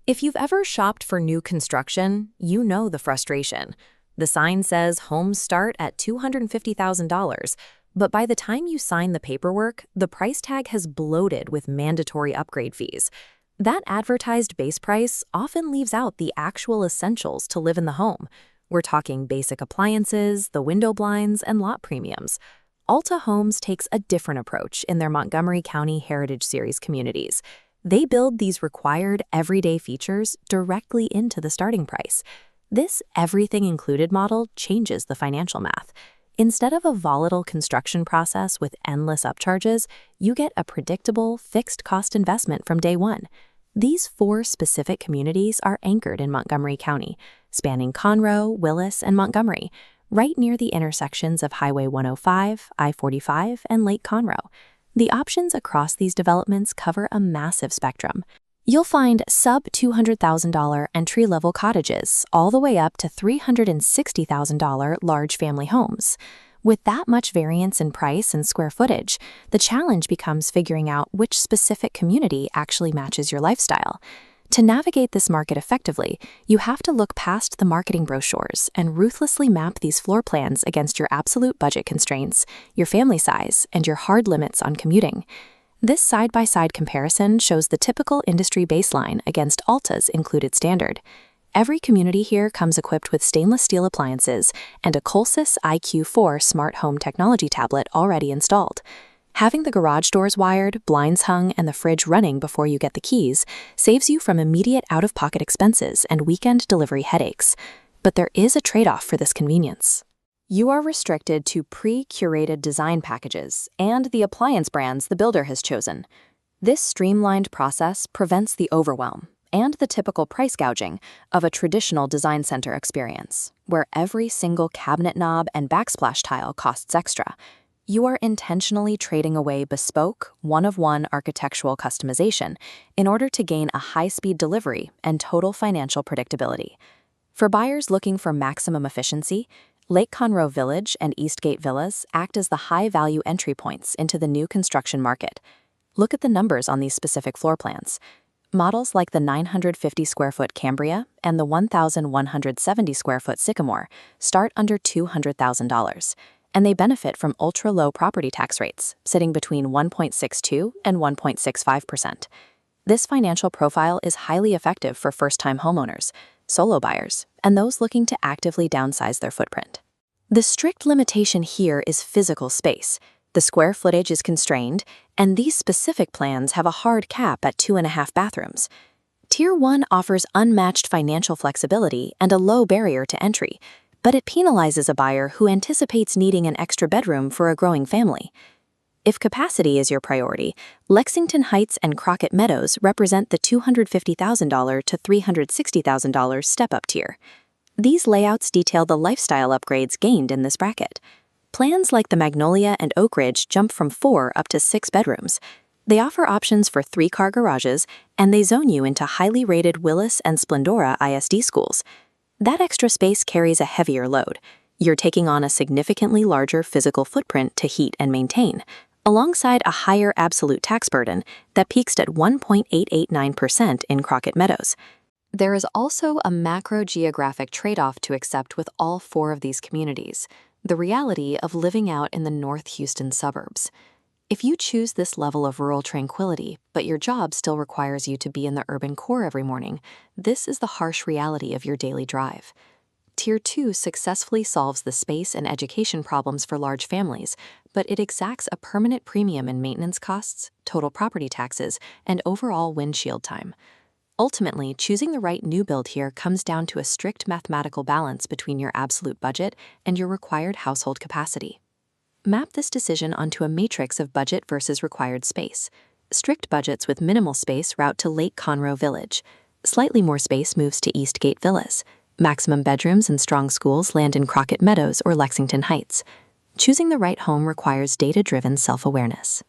If you've ever shopped for new construction, you know the frustration. The sign says homes start at $250,000, but by the time you sign the paperwork, the price tag has bloated with mandatory upgrade fees. That advertised base price often leaves out the actual essentials to live in the home. We're talking basic appliances, the window blinds, and lot premiums. Alta Homes takes a different approach in their Montgomery County Heritage Series communities. They build these required everyday features directly into the starting price. This everything included model changes the financial math. Instead of a volatile construction process with endless upcharges, you get a predictable, fixed cost investment from day one. These 4 specific communities are anchored in Montgomery County, spanning Conroe, Willis, and Montgomery, right near the intersections of Highway 105, I-45, and Lake Conroe. The options across these developments cover a massive spectrum. You'll find sub-$200,000 entry-level cottages all the way up to $360,000 large family homes. With that much variance in price and square footage, the challenge becomes figuring out which specific community actually matches your lifestyle. To navigate this market effectively, you have to look past the marketing brochures and ruthlessly map these floor plans against your absolute budget constraints, your family size, and your hard limits on commuting. This side-by-side comparison shows the typical industry baseline against Alta's included standard. Every community here comes equipped with stainless steel appliances and a Colsys IQ4 smart home technology tablet already installed. Having the garage doors wired, blinds hung, and the fridge running before you get the keys saves you from immediate out-of-pocket expenses and weekend delivery headaches. But there is a trade-off for this convenience. You are restricted to pre-curated design packages and the appliance brands the builder has chosen. This streamlined process prevents the overwhelm and the typical price gouging of a traditional design center experience, where every single cabinet knob and backsplash tile costs extra. You are intentionally trading away bespoke, one-of-one architectural customization in order to gain a high-speed delivery and total financial predictability. For buyers looking for maximum efficiency, Lake Conroe Village and Eastgate Villas act as the high-value entry points into the new construction market. Look at the numbers on these specific floor plans. Models like the 950-square-foot Cambria and the 1,170-square-foot Sycamore start under $200,000, and they benefit from ultra-low property tax rates, sitting between 1.62 and 1.65%. This financial profile is highly effective for first-time homeowners, solo buyers, and those looking to actively downsize their footprint. The strict limitation here is physical space. The square footage is constrained, and these specific plans have a hard cap at 2.5 bathrooms. Tier 1 offers unmatched financial flexibility and a low barrier to entry, but it penalizes a buyer who anticipates needing an extra bedroom for a growing family. If capacity is your priority, Lexington Heights and Crockett Meadows represent the $250,000 to $360,000 step-up tier. These layouts detail the lifestyle upgrades gained in this bracket. Plans like the Magnolia and Oak Ridge jump from 4 up to 6 bedrooms. They offer options for 3-car garages, and they zone you into highly rated Willis and Splendora ISD schools. That extra space carries a heavier load. You're taking on a significantly larger physical footprint to heat and maintain, alongside a higher absolute tax burden that peaks at 1.889% in Crockett Meadows. There is also a macro-geographic trade-off to accept with all 4 of these communities: the reality of living out in the North Houston suburbs. If you choose this level of rural tranquility, but your job still requires you to be in the urban core every morning, this is the harsh reality of your daily drive. Tier 2 successfully solves the space and education problems for large families, but it exacts a permanent premium in maintenance costs, total property taxes, and overall windshield time. Ultimately, choosing the right new build here comes down to a strict mathematical balance between your absolute budget and your required household capacity. Map this decision onto a matrix of budget versus required space. Strict budgets with minimal space route to Lake Conroe Village. Slightly more space moves to Eastgate Villas. Maximum bedrooms and strong schools land in Crockett Meadows or Lexington Heights. Choosing the right home requires data-driven self-awareness.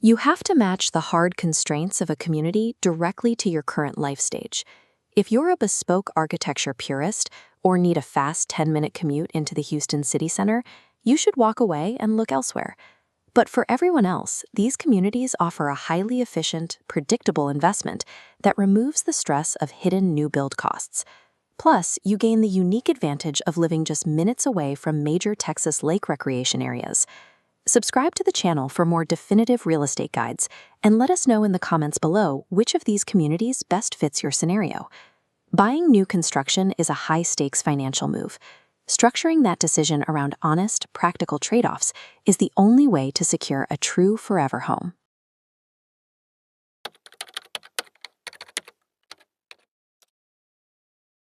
You have to match the hard constraints of a community directly to your current life stage. If you're a bespoke architecture purist or need a fast 10-minute commute into the Houston city center, you should walk away and look elsewhere. But for everyone else, these communities offer a highly efficient, predictable investment that removes the stress of hidden new build costs. Plus, you gain the unique advantage of living just minutes away from major Texas lake recreation areas. Subscribe to the channel for more definitive real estate guides, and let us know in the comments below which of these communities best fits your scenario. Buying new construction is a high-stakes financial move. Structuring that decision around honest, practical trade-offs is the only way to secure a true forever home.